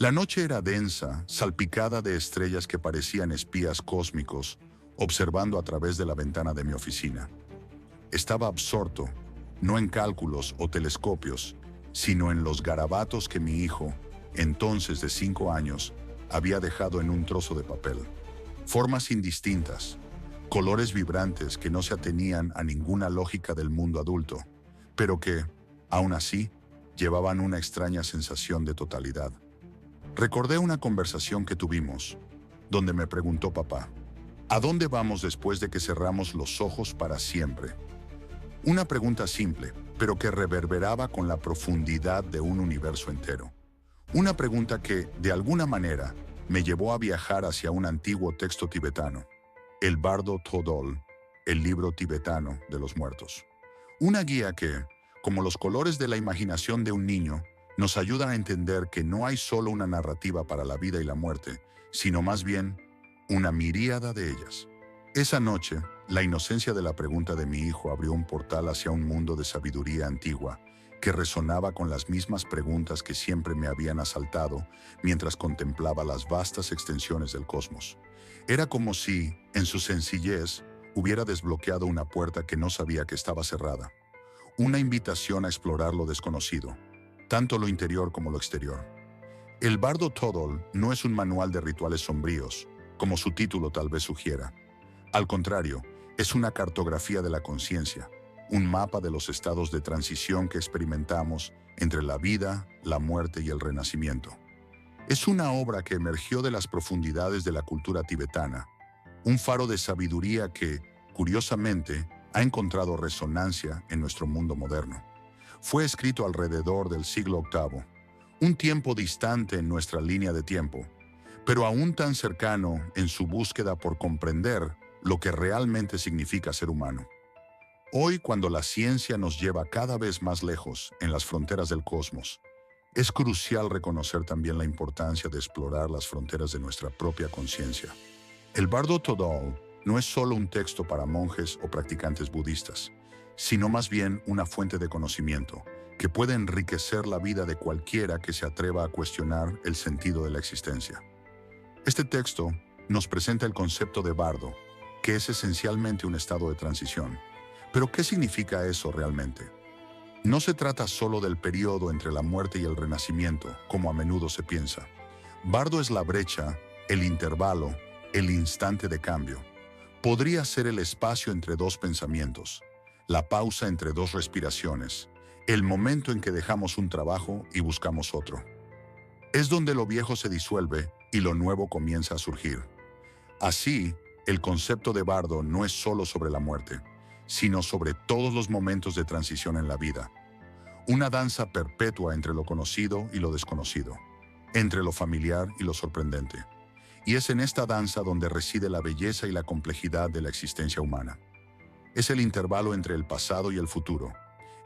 La noche era densa, salpicada de estrellas que parecían espías cósmicos, observando a través de la ventana de mi oficina. Estaba absorto, no en cálculos o telescopios, sino en los garabatos que mi hijo, entonces de 5 años, había dejado en un trozo de papel. Formas indistintas, colores vibrantes que no se atenían a ninguna lógica del mundo adulto, pero que, aún así, llevaban una extraña sensación de totalidad. Recordé una conversación que tuvimos, donde me preguntó papá, ¿a dónde vamos después de que cerramos los ojos para siempre? Una pregunta simple, pero que reverberaba con la profundidad de un universo entero. Una pregunta que, de alguna manera, me llevó a viajar hacia un antiguo texto tibetano, el Bardo Thodol, el libro tibetano de los muertos. Una guía que, como los colores de la imaginación de un niño, nos ayuda a entender que no hay solo una narrativa para la vida y la muerte, sino más bien una miríada de ellas. Esa noche, la inocencia de la pregunta de mi hijo abrió un portal hacia un mundo de sabiduría antigua que resonaba con las mismas preguntas que siempre me habían asaltado mientras contemplaba las vastas extensiones del cosmos. Era como si, en su sencillez, hubiera desbloqueado una puerta que no sabía que estaba cerrada. Una invitación a explorar lo desconocido, tanto lo interior como lo exterior. El Bardo Thodol no es un manual de rituales sombríos, como su título tal vez sugiera. Al contrario, es una cartografía de la conciencia, un mapa de los estados de transición que experimentamos entre la vida, la muerte y el renacimiento. Es una obra que emergió de las profundidades de la cultura tibetana, un faro de sabiduría que, curiosamente, ha encontrado resonancia en nuestro mundo moderno. Fue escrito alrededor del siglo VIII, un tiempo distante en nuestra línea de tiempo, pero aún tan cercano en su búsqueda por comprender lo que realmente significa ser humano. Hoy, cuando la ciencia nos lleva cada vez más lejos en las fronteras del cosmos, es crucial reconocer también la importancia de explorar las fronteras de nuestra propia conciencia. El Bardo Thodol no es solo un texto para monjes o practicantes budistas, sino más bien una fuente de conocimiento que puede enriquecer la vida de cualquiera que se atreva a cuestionar el sentido de la existencia. Este texto nos presenta el concepto de bardo, que es esencialmente un estado de transición. Pero, ¿qué significa eso realmente? No se trata solo del periodo entre la muerte y el renacimiento, como a menudo se piensa. Bardo es la brecha, el intervalo, el instante de cambio. Podría ser el espacio entre dos pensamientos, la pausa entre dos respiraciones, el momento en que dejamos un trabajo y buscamos otro. Es donde lo viejo se disuelve y lo nuevo comienza a surgir. Así, el concepto de bardo no es solo sobre la muerte, sino sobre todos los momentos de transición en la vida. Una danza perpetua entre lo conocido y lo desconocido, entre lo familiar y lo sorprendente. Y es en esta danza donde reside la belleza y la complejidad de la existencia humana. Es el intervalo entre el pasado y el futuro,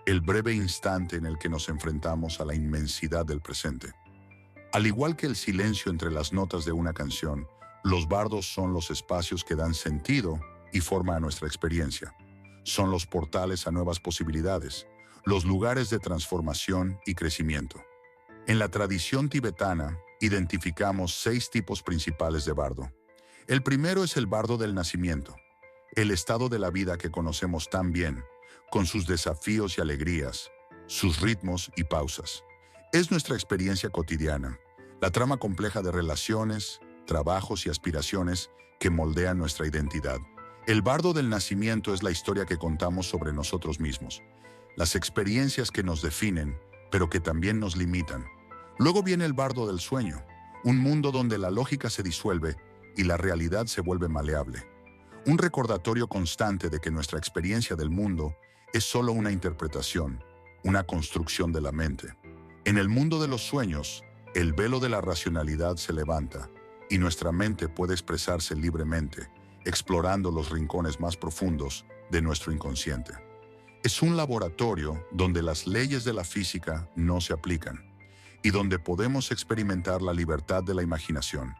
el breve instante en el que nos enfrentamos a la inmensidad del presente. Al igual que el silencio entre las notas de una canción, los bardos son los espacios que dan sentido y forma a nuestra experiencia. Son los portales a nuevas posibilidades, los lugares de transformación y crecimiento. En la tradición tibetana, identificamos 6 tipos principales de bardo. El primero es el bardo del nacimiento, el estado de la vida que conocemos tan bien, con sus desafíos y alegrías, sus ritmos y pausas. Es nuestra experiencia cotidiana, la trama compleja de relaciones, trabajos y aspiraciones que moldean nuestra identidad. El bardo del nacimiento es la historia que contamos sobre nosotros mismos, las experiencias que nos definen, pero que también nos limitan. Luego viene el bardo del sueño, un mundo donde la lógica se disuelve y la realidad se vuelve maleable. Un recordatorio constante de que nuestra experiencia del mundo es solo una interpretación, una construcción de la mente. En el mundo de los sueños, el velo de la racionalidad se levanta y nuestra mente puede expresarse libremente, explorando los rincones más profundos de nuestro inconsciente. Es un laboratorio donde las leyes de la física no se aplican y donde podemos experimentar la libertad de la imaginación.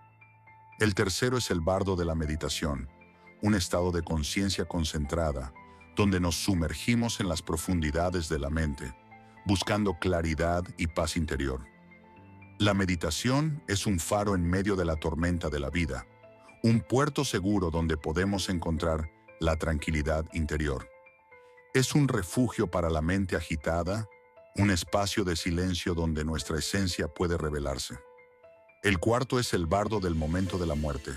El tercero es el bardo de la meditación, un estado de conciencia concentrada, donde nos sumergimos en las profundidades de la mente, buscando claridad y paz interior. La meditación es un faro en medio de la tormenta de la vida, un puerto seguro donde podemos encontrar la tranquilidad interior. Es un refugio para la mente agitada, un espacio de silencio donde nuestra esencia puede revelarse. El cuarto es el bardo del momento de la muerte,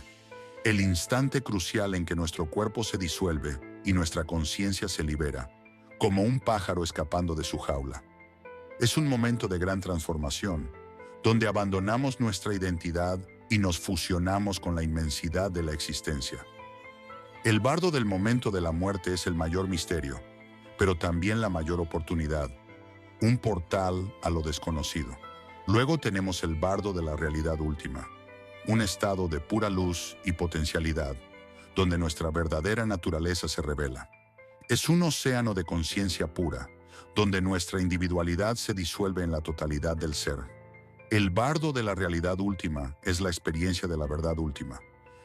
el instante crucial en que nuestro cuerpo se disuelve y nuestra conciencia se libera, como un pájaro escapando de su jaula. Es un momento de gran transformación, donde abandonamos nuestra identidad y nos fusionamos con la inmensidad de la existencia. El bardo del momento de la muerte es el mayor misterio, pero también la mayor oportunidad, un portal a lo desconocido. Luego tenemos el bardo de la realidad última, un estado de pura luz y potencialidad, donde nuestra verdadera naturaleza se revela. Es un océano de conciencia pura, donde nuestra individualidad se disuelve en la totalidad del ser. El bardo de la realidad última es la experiencia de la verdad última,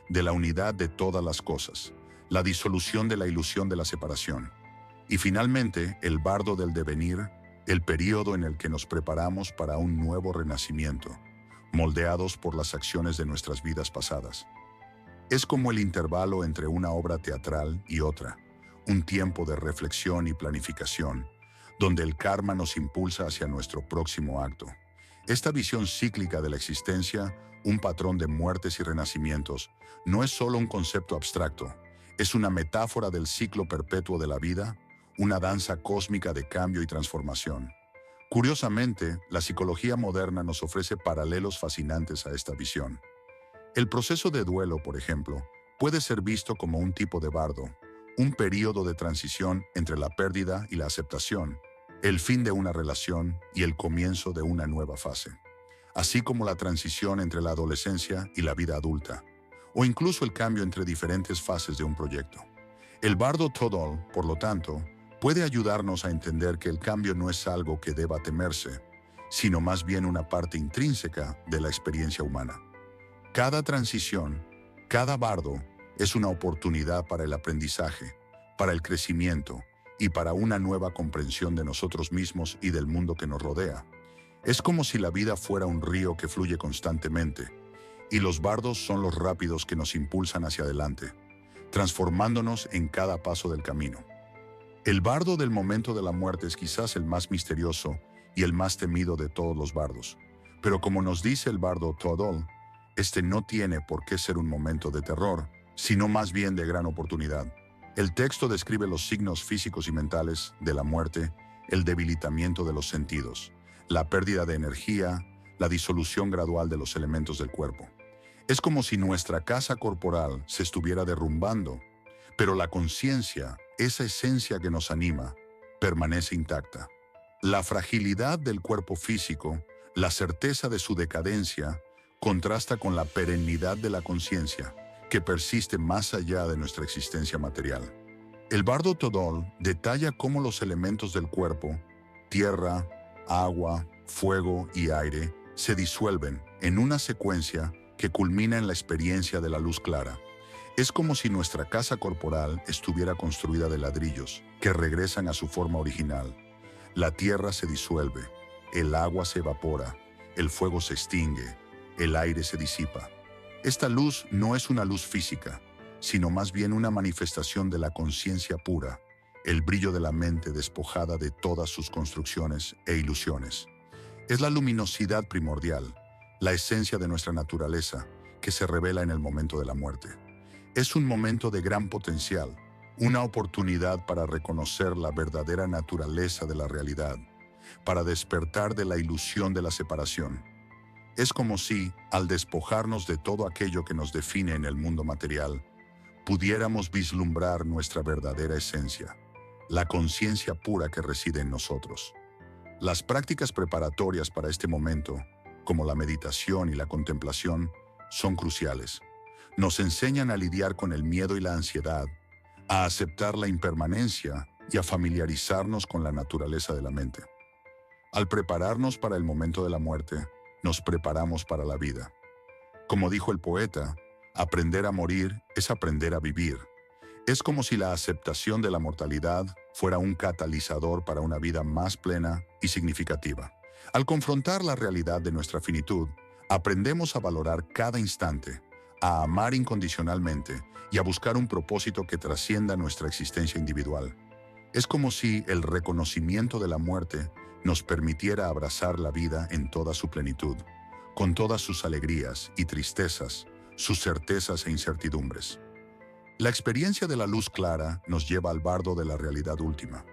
de la unidad de todas las cosas, la disolución de la ilusión de la separación. Y finalmente, el bardo del devenir, el período en el que nos preparamos para un nuevo renacimiento, moldeados por las acciones de nuestras vidas pasadas. Es como el intervalo entre una obra teatral y otra, un tiempo de reflexión y planificación, donde el karma nos impulsa hacia nuestro próximo acto. Esta visión cíclica de la existencia, un patrón de muertes y renacimientos, no es solo un concepto abstracto, es una metáfora del ciclo perpetuo de la vida, una danza cósmica de cambio y transformación. Curiosamente, la psicología moderna nos ofrece paralelos fascinantes a esta visión. El proceso de duelo, por ejemplo, puede ser visto como un tipo de bardo, un período de transición entre la pérdida y la aceptación, el fin de una relación y el comienzo de una nueva fase, así como la transición entre la adolescencia y la vida adulta, o incluso el cambio entre diferentes fases de un proyecto. El bardo Todol, por lo tanto, puede ayudarnos a entender que el cambio no es algo que deba temerse, sino más bien una parte intrínseca de la experiencia humana. Cada transición, cada bardo, es una oportunidad para el aprendizaje, para el crecimiento y para una nueva comprensión de nosotros mismos y del mundo que nos rodea. Es como si la vida fuera un río que fluye constantemente, y los bardos son los rápidos que nos impulsan hacia adelante, transformándonos en cada paso del camino. El bardo del momento de la muerte es quizás el más misterioso y el más temido de todos los bardos, pero como nos dice el bardo Todol, este no tiene por qué ser un momento de terror, sino más bien de gran oportunidad. El texto describe los signos físicos y mentales de la muerte, el debilitamiento de los sentidos, la pérdida de energía, la disolución gradual de los elementos del cuerpo. Es como si nuestra casa corporal se estuviera derrumbando, pero la conciencia, esa esencia que nos anima, permanece intacta. La fragilidad del cuerpo físico, la certeza de su decadencia, contrasta con la perennidad de la conciencia, que persiste más allá de nuestra existencia material. El bardo Todol detalla cómo los elementos del cuerpo, tierra, agua, fuego y aire, se disuelven en una secuencia que culmina en la experiencia de la luz clara. Es como si nuestra casa corporal estuviera construida de ladrillos que regresan a su forma original. La tierra se disuelve, el agua se evapora, el fuego se extingue, el aire se disipa. Esta luz no es una luz física, sino más bien una manifestación de la conciencia pura, el brillo de la mente despojada de todas sus construcciones e ilusiones. Es la luminosidad primordial, la esencia de nuestra naturaleza, que se revela en el momento de la muerte. Es un momento de gran potencial, una oportunidad para reconocer la verdadera naturaleza de la realidad, para despertar de la ilusión de la separación. Es como si, al despojarnos de todo aquello que nos define en el mundo material, pudiéramos vislumbrar nuestra verdadera esencia, la conciencia pura que reside en nosotros. Las prácticas preparatorias para este momento, como la meditación y la contemplación, son cruciales. Nos enseñan a lidiar con el miedo y la ansiedad, a aceptar la impermanencia y a familiarizarnos con la naturaleza de la mente. Al prepararnos para el momento de la muerte, nos preparamos para la vida. Como dijo el poeta, aprender a morir es aprender a vivir. Es como si la aceptación de la mortalidad fuera un catalizador para una vida más plena y significativa. Al confrontar la realidad de nuestra finitud, aprendemos a valorar cada instante, a amar incondicionalmente y a buscar un propósito que trascienda nuestra existencia individual. Es como si el reconocimiento de la muerte nos permitiera abrazar la vida en toda su plenitud, con todas sus alegrías y tristezas, sus certezas e incertidumbres. La experiencia de la luz clara nos lleva al bardo de la realidad última.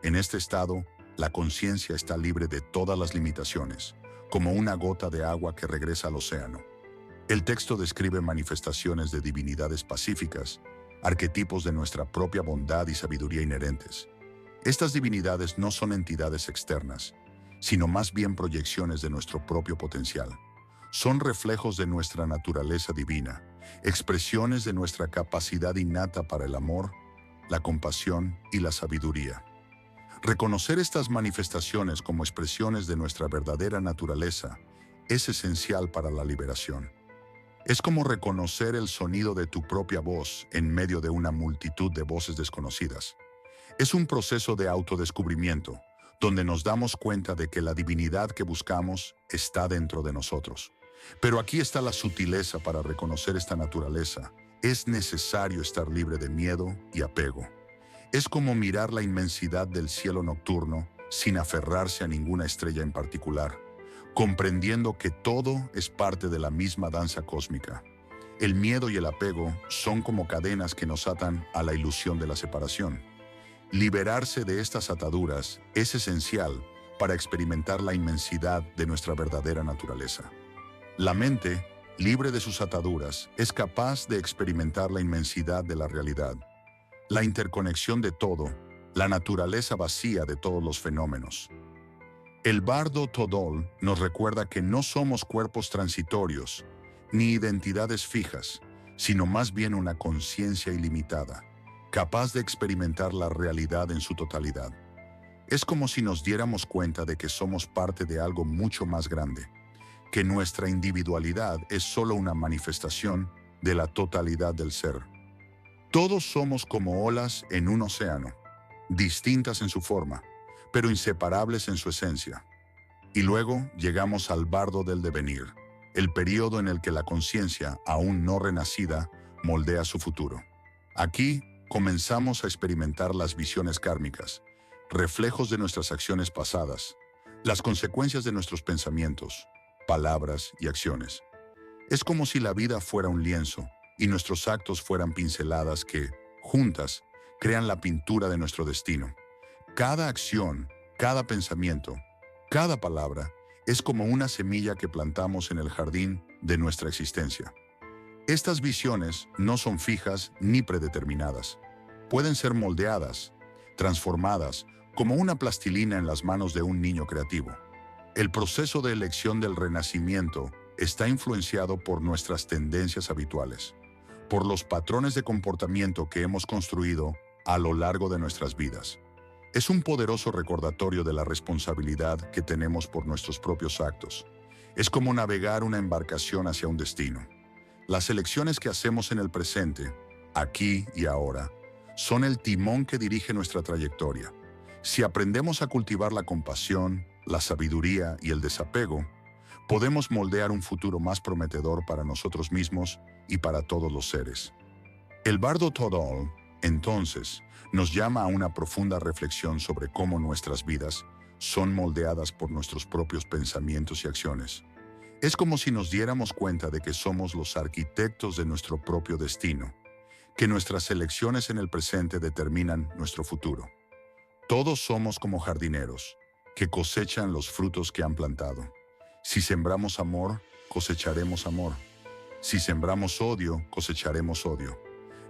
En este estado, la conciencia está libre de todas las limitaciones, como una gota de agua que regresa al océano. El texto describe manifestaciones de divinidades pacíficas, arquetipos de nuestra propia bondad y sabiduría inherentes. Estas divinidades no son entidades externas, sino más bien proyecciones de nuestro propio potencial. Son reflejos de nuestra naturaleza divina, expresiones de nuestra capacidad innata para el amor, la compasión y la sabiduría. Reconocer estas manifestaciones como expresiones de nuestra verdadera naturaleza es esencial para la liberación. Es como reconocer el sonido de tu propia voz en medio de una multitud de voces desconocidas. Es un proceso de autodescubrimiento, donde nos damos cuenta de que la divinidad que buscamos está dentro de nosotros. Pero aquí está la sutileza para reconocer esta naturaleza. Es necesario estar libre de miedo y apego. Es como mirar la inmensidad del cielo nocturno sin aferrarse a ninguna estrella en particular, comprendiendo que todo es parte de la misma danza cósmica. El miedo y el apego son como cadenas que nos atan a la ilusión de la separación. Liberarse de estas ataduras es esencial para experimentar la inmensidad de nuestra verdadera naturaleza. La mente, libre de sus ataduras, es capaz de experimentar la inmensidad de la realidad, la interconexión de todo, la naturaleza vacía de todos los fenómenos. El bardo Todol nos recuerda que no somos cuerpos transitorios, ni identidades fijas, sino más bien una conciencia ilimitada, capaz de experimentar la realidad en su totalidad. Es como si nos diéramos cuenta de que somos parte de algo mucho más grande, que nuestra individualidad es solo una manifestación de la totalidad del ser. Todos somos como olas en un océano, distintas en su forma, pero inseparables en su esencia. Y luego llegamos al bardo del devenir, el periodo en el que la conciencia, aún no renacida, moldea su futuro. Aquí comenzamos a experimentar las visiones kármicas, reflejos de nuestras acciones pasadas, las consecuencias de nuestros pensamientos, palabras y acciones. Es como si la vida fuera un lienzo y nuestros actos fueran pinceladas que, juntas, crean la pintura de nuestro destino. Cada acción, cada pensamiento, cada palabra es como una semilla que plantamos en el jardín de nuestra existencia. Estas visiones no son fijas ni predeterminadas. Pueden ser moldeadas, transformadas, como una plastilina en las manos de un niño creativo. El proceso de elección del renacimiento está influenciado por nuestras tendencias habituales, por los patrones de comportamiento que hemos construido a lo largo de nuestras vidas. Es un poderoso recordatorio de la responsabilidad que tenemos por nuestros propios actos. Es como navegar una embarcación hacia un destino. Las elecciones que hacemos en el presente, aquí y ahora, son el timón que dirige nuestra trayectoria. Si aprendemos a cultivar la compasión, la sabiduría y el desapego, podemos moldear un futuro más prometedor para nosotros mismos y para todos los seres. El bardo Todol, entonces, nos llama a una profunda reflexión sobre cómo nuestras vidas son moldeadas por nuestros propios pensamientos y acciones. Es como si nos diéramos cuenta de que somos los arquitectos de nuestro propio destino, que nuestras elecciones en el presente determinan nuestro futuro. Todos somos como jardineros, que cosechan los frutos que han plantado. Si sembramos amor, cosecharemos amor. Si sembramos odio, cosecharemos odio.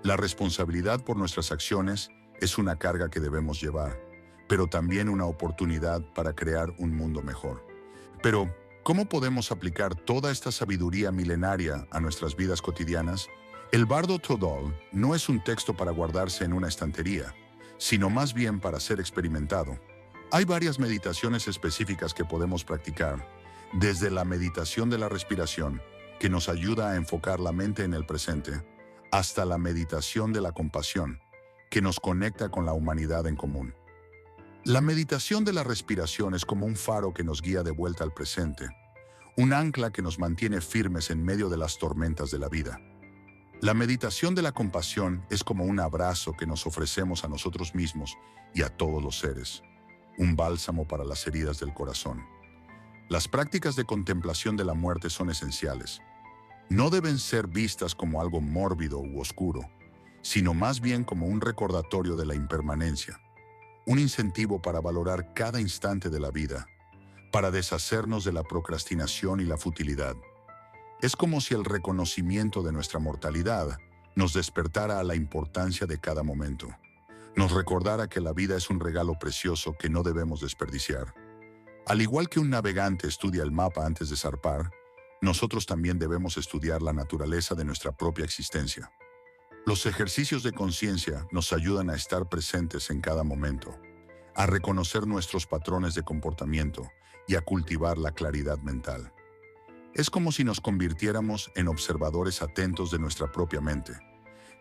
La responsabilidad por nuestras acciones es una carga que debemos llevar, pero también una oportunidad para crear un mundo mejor. Pero, ¿cómo podemos aplicar toda esta sabiduría milenaria a nuestras vidas cotidianas? El bardo Todol no es un texto para guardarse en una estantería, sino más bien para ser experimentado. Hay varias meditaciones específicas que podemos practicar, desde la meditación de la respiración, que nos ayuda a enfocar la mente en el presente, hasta la meditación de la compasión, que nos conecta con la humanidad en común. La meditación de la respiración es como un faro que nos guía de vuelta al presente, un ancla que nos mantiene firmes en medio de las tormentas de la vida. La meditación de la compasión es como un abrazo que nos ofrecemos a nosotros mismos y a todos los seres, un bálsamo para las heridas del corazón. Las prácticas de contemplación de la muerte son esenciales. No deben ser vistas como algo mórbido u oscuro, sino más bien como un recordatorio de la impermanencia, un incentivo para valorar cada instante de la vida, para deshacernos de la procrastinación y la futilidad. Es como si el reconocimiento de nuestra mortalidad nos despertara a la importancia de cada momento, nos recordara que la vida es un regalo precioso que no debemos desperdiciar. Al igual que un navegante estudia el mapa antes de zarpar, nosotros también debemos estudiar la naturaleza de nuestra propia existencia. Los ejercicios de conciencia nos ayudan a estar presentes en cada momento, a reconocer nuestros patrones de comportamiento y a cultivar la claridad mental. Es como si nos convirtiéramos en observadores atentos de nuestra propia mente,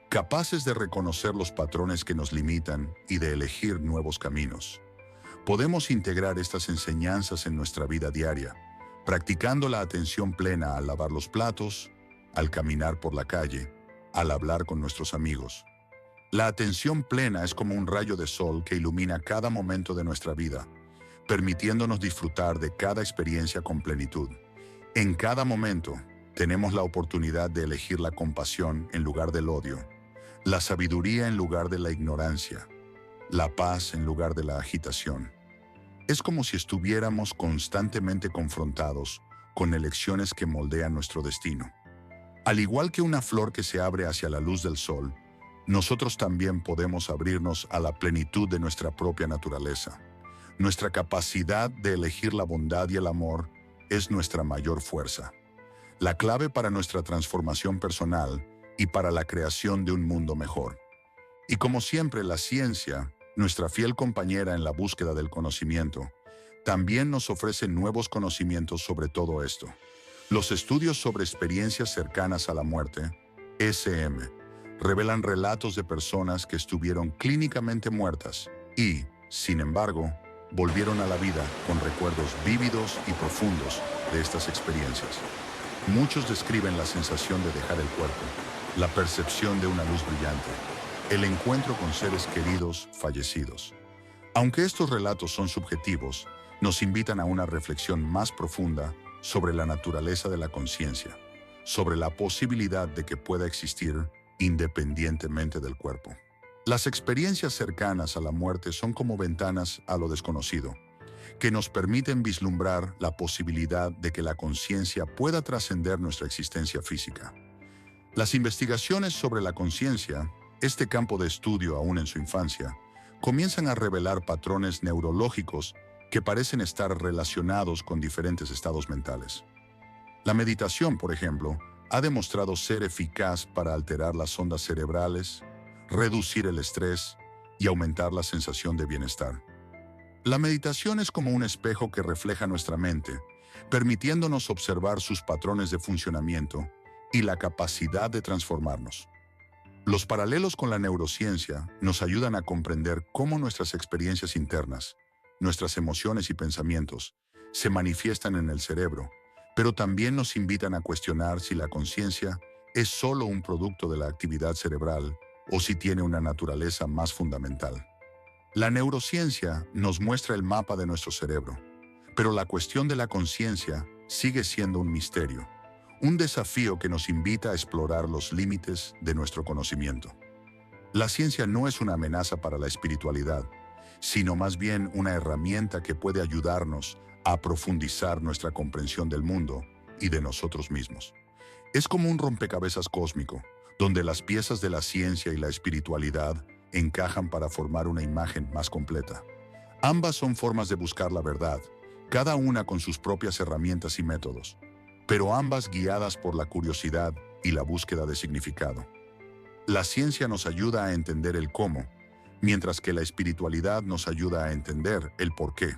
capaces de reconocer los patrones que nos limitan y de elegir nuevos caminos. Podemos integrar estas enseñanzas en nuestra vida diaria, practicando la atención plena al lavar los platos, al caminar por la calle, al hablar con nuestros amigos. La atención plena es como un rayo de sol que ilumina cada momento de nuestra vida, permitiéndonos disfrutar de cada experiencia con plenitud. En cada momento, tenemos la oportunidad de elegir la compasión en lugar del odio, la sabiduría en lugar de la ignorancia, la paz en lugar de la agitación. Es como si estuviéramos constantemente confrontados con elecciones que moldean nuestro destino. Al igual que una flor que se abre hacia la luz del sol, nosotros también podemos abrirnos a la plenitud de nuestra propia naturaleza. Nuestra capacidad de elegir la bondad y el amor es nuestra mayor fuerza, la clave para nuestra transformación personal y para la creación de un mundo mejor. Y como siempre, la ciencia, nuestra fiel compañera en la búsqueda del conocimiento, también nos ofrece nuevos conocimientos sobre todo esto. Los estudios sobre experiencias cercanas a la muerte, SM, revelan relatos de personas que estuvieron clínicamente muertas y, sin embargo, volvieron a la vida con recuerdos vívidos y profundos de estas experiencias. Muchos describen la sensación de dejar el cuerpo, la percepción de una luz brillante, el encuentro con seres queridos fallecidos. Aunque estos relatos son subjetivos, nos invitan a una reflexión más profunda sobre la naturaleza de la conciencia, sobre la posibilidad de que pueda existir independientemente del cuerpo. Las experiencias cercanas a la muerte son como ventanas a lo desconocido, que nos permiten vislumbrar la posibilidad de que la conciencia pueda trascender nuestra existencia física. Las investigaciones sobre la conciencia, este campo de estudio aún en su infancia, comienzan a revelar patrones neurológicos que parecen estar relacionados con diferentes estados mentales. La meditación, por ejemplo, ha demostrado ser eficaz para alterar las ondas cerebrales, reducir el estrés y aumentar la sensación de bienestar. La meditación es como un espejo que refleja nuestra mente, permitiéndonos observar sus patrones de funcionamiento y la capacidad de transformarnos. Los paralelos con la neurociencia nos ayudan a comprender cómo nuestras experiencias internas, nuestras emociones y pensamientos, se manifiestan en el cerebro, pero también nos invitan a cuestionar si la conciencia es solo un producto de la actividad cerebral o si tiene una naturaleza más fundamental. La neurociencia nos muestra el mapa de nuestro cerebro, pero la cuestión de la conciencia sigue siendo un misterio, un desafío que nos invita a explorar los límites de nuestro conocimiento. La ciencia no es una amenaza para la espiritualidad, sino más bien una herramienta que puede ayudarnos a profundizar nuestra comprensión del mundo y de nosotros mismos. Es como un rompecabezas cósmico, donde las piezas de la ciencia y la espiritualidad encajan para formar una imagen más completa. Ambas son formas de buscar la verdad, cada una con sus propias herramientas y métodos, pero ambas guiadas por la curiosidad y la búsqueda de significado. La ciencia nos ayuda a entender el cómo, mientras que la espiritualidad nos ayuda a entender el por qué.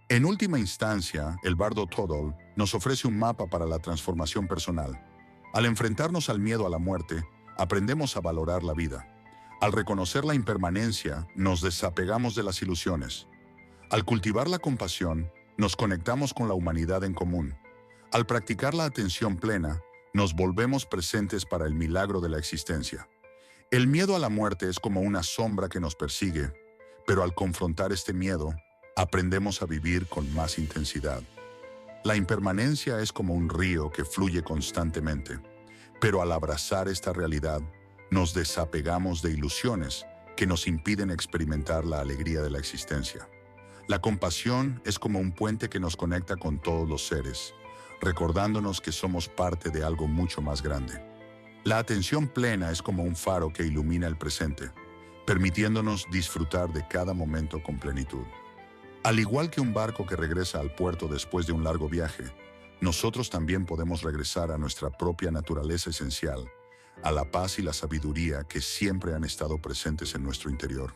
En última instancia, el bardo Todol nos ofrece un mapa para la transformación personal. Al enfrentarnos al miedo a la muerte, aprendemos a valorar la vida. Al reconocer la impermanencia, nos desapegamos de las ilusiones. Al cultivar la compasión, nos conectamos con la humanidad en común. Al practicar la atención plena, nos volvemos presentes para el milagro de la existencia. El miedo a la muerte es como una sombra que nos persigue, pero al confrontar este miedo, aprendemos a vivir con más intensidad. La impermanencia es como un río que fluye constantemente, pero al abrazar esta realidad, nos desapegamos de ilusiones que nos impiden experimentar la alegría de la existencia. La compasión es como un puente que nos conecta con todos los seres, recordándonos que somos parte de algo mucho más grande. La atención plena es como un faro que ilumina el presente, permitiéndonos disfrutar de cada momento con plenitud. Al igual que un barco que regresa al puerto después de un largo viaje, nosotros también podemos regresar a nuestra propia naturaleza esencial, a la paz y la sabiduría que siempre han estado presentes en nuestro interior.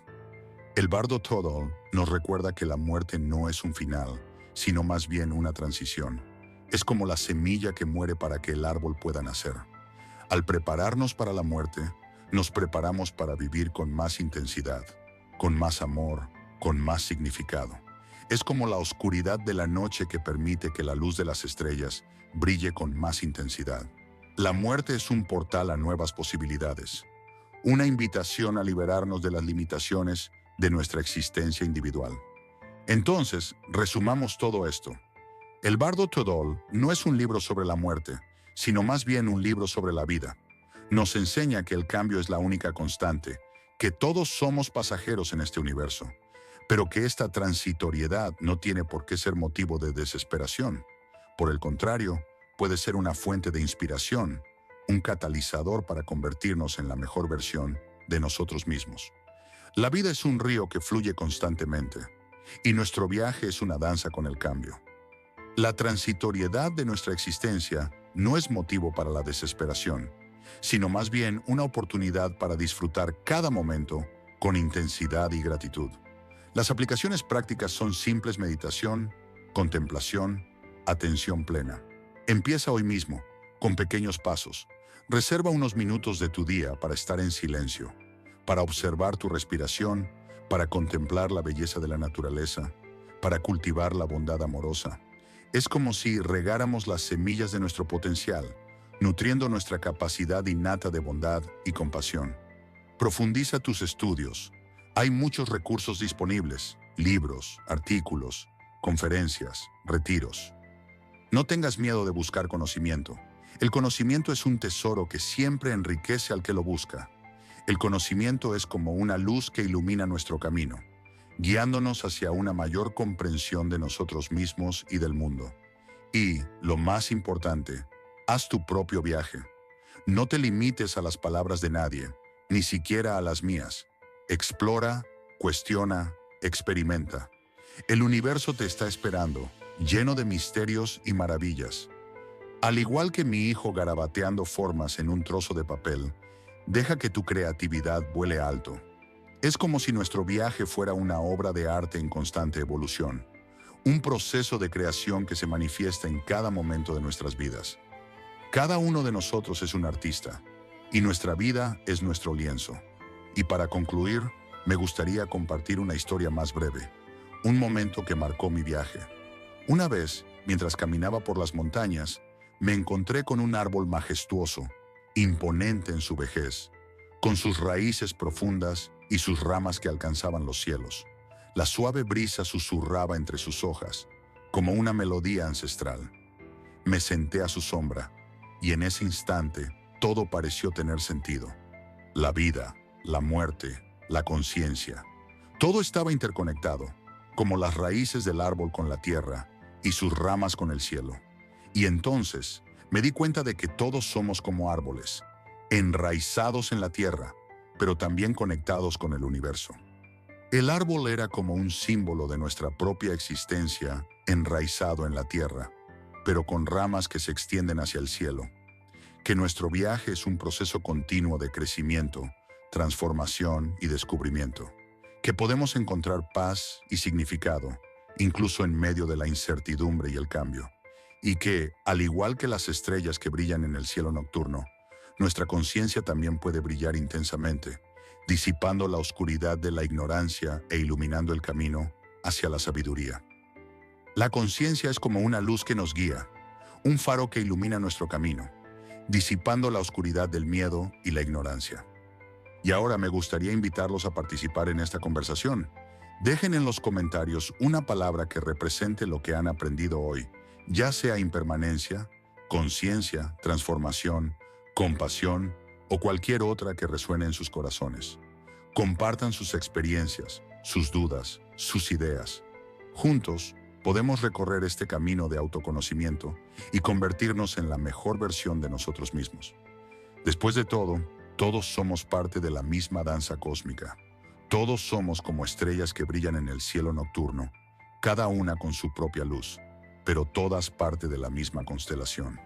El bardo Thodol nos recuerda que la muerte no es un final, sino más bien una transición. Es como la semilla que muere para que el árbol pueda nacer. Al prepararnos para la muerte, nos preparamos para vivir con más intensidad, con más amor, con más significado. Es como la oscuridad de la noche que permite que la luz de las estrellas brille con más intensidad. La muerte es un portal a nuevas posibilidades, una invitación a liberarnos de las limitaciones de nuestra existencia individual. Entonces, resumamos todo esto. El bardo Thodol no es un libro sobre la muerte, sino más bien un libro sobre la vida. Nos enseña que el cambio es la única constante, que todos somos pasajeros en este universo, pero que esta transitoriedad no tiene por qué ser motivo de desesperación. Por el contrario, puede ser una fuente de inspiración, un catalizador para convertirnos en la mejor versión de nosotros mismos. La vida es un río que fluye constantemente, y nuestro viaje es una danza con el cambio. La transitoriedad de nuestra existencia no es motivo para la desesperación, sino más bien una oportunidad para disfrutar cada momento con intensidad y gratitud. Las aplicaciones prácticas son simples: meditación, contemplación, atención plena. Empieza hoy mismo, con pequeños pasos. Reserva unos minutos de tu día para estar en silencio, para observar tu respiración, para contemplar la belleza de la naturaleza, para cultivar la bondad amorosa. Es como si regáramos las semillas de nuestro potencial, nutriendo nuestra capacidad innata de bondad y compasión. Profundiza tus estudios. Hay muchos recursos disponibles: libros, artículos, conferencias, retiros. No tengas miedo de buscar conocimiento. El conocimiento es un tesoro que siempre enriquece al que lo busca. El conocimiento es como una luz que ilumina nuestro camino, guiándonos hacia una mayor comprensión de nosotros mismos y del mundo. Y, lo más importante, haz tu propio viaje. No te limites a las palabras de nadie, ni siquiera a las mías. Explora, cuestiona, experimenta. El universo te está esperando, lleno de misterios y maravillas. Al igual que mi hijo garabateando formas en un trozo de papel, deja que tu creatividad vuele alto. Es como si nuestro viaje fuera una obra de arte en constante evolución, un proceso de creación que se manifiesta en cada momento de nuestras vidas. Cada uno de nosotros es un artista, y nuestra vida es nuestro lienzo. Y para concluir, me gustaría compartir una historia más breve, un momento que marcó mi viaje. Una vez, mientras caminaba por las montañas, me encontré con un árbol majestuoso, imponente en su vejez, con sus raíces profundas y sus ramas que alcanzaban los cielos. La suave brisa susurraba entre sus hojas, como una melodía ancestral. Me senté a su sombra, y en ese instante todo pareció tener sentido. La vida, la muerte, la conciencia. Todo estaba interconectado, como las raíces del árbol con la tierra y sus ramas con el cielo. Y entonces me di cuenta de que todos somos como árboles, enraizados en la tierra, pero también conectados con el universo. El árbol era como un símbolo de nuestra propia existencia, enraizado en la tierra, pero con ramas que se extienden hacia el cielo. Que nuestro viaje es un proceso continuo de crecimiento, transformación y descubrimiento. Que podemos encontrar paz y significado, incluso en medio de la incertidumbre y el cambio. Y que, al igual que las estrellas que brillan en el cielo nocturno, nuestra conciencia también puede brillar intensamente, disipando la oscuridad de la ignorancia e iluminando el camino hacia la sabiduría. La conciencia es como una luz que nos guía, un faro que ilumina nuestro camino, disipando la oscuridad del miedo y la ignorancia. Y ahora me gustaría invitarlos a participar en esta conversación. Dejen en los comentarios una palabra que represente lo que han aprendido hoy, ya sea impermanencia, conciencia, transformación, compasión o cualquier otra que resuene en sus corazones. Compartan sus experiencias, sus dudas, sus ideas. Juntos, podemos recorrer este camino de autoconocimiento y convertirnos en la mejor versión de nosotros mismos. Después de todo, todos somos parte de la misma danza cósmica. Todos somos como estrellas que brillan en el cielo nocturno, cada una con su propia luz, pero todas parte de la misma constelación.